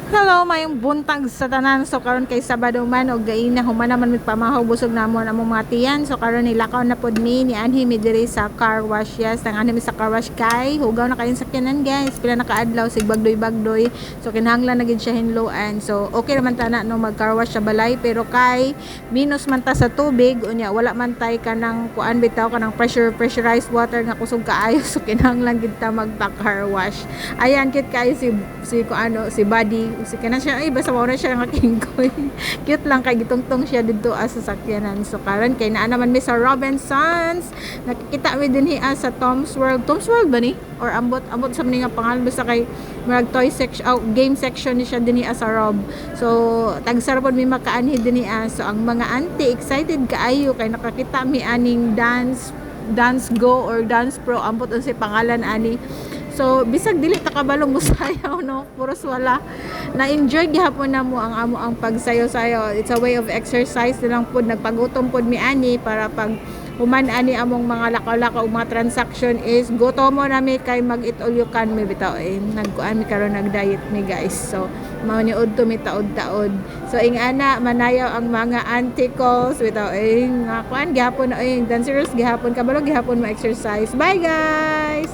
Hello, mayong buntag sa tanan. So karon kay Sabado man og gaina human naman pamahaw busog namon among mga tiyan. So karon nilakaw na pod ni anhi mi diri sa car wash. Yes, ang anhi mi sa car wash kay hugaw na kayon sakyanan guys. Pila na kaadlaw sig bagdoy-bagdoy. So kinahanglan na gid siya hinloan. So okay naman tana no mag car wash sa balay pero kay minus man ta sa tubig unya wala man tay kanang kuan bitaw kanang pressurized water nga kusog kaayo. So kinahanglan gid ta magpa car wash. Ayan kit kay si kuano si Buddy si kana siya ay basta mo na siya nga kingkoy. Cute lang kay gitungtong siya didto sa sakyanan. So karon kay naa naman mi sa Robinsons. Nakikita mi dinhi sa Tom's World. Tom's World ba ni? Or ambot sa mga pangalan basta kay mag toy section game section ni siya dinhi sa Rob. So tagsara pod mi makaanhi dinhi so ang mga auntie excited kaayo kay nakakita mi aning dance go or dance pro ambot unsay pangalan ani. So bisag dili ta kabalo mo sayaw no, puros wala. Na-enjoy gihapon na mo ang amo ang pagsayaw-sayaw. It's a way of exercise lang pod nagpagutom pod mi ani para pag human ani among mga lakaw-lakaw mga transaction is gutomo na mi kay mag-eat all you can mi bitaw nagkuan mi karon nag-diet mi guys. So mao ni udto mi taod-taod. So ing ana manayaw ang mga auntie calls bitaw nga kuan gihapon dancerous gihapon kabalo gihapon mo exercise. Bye guys.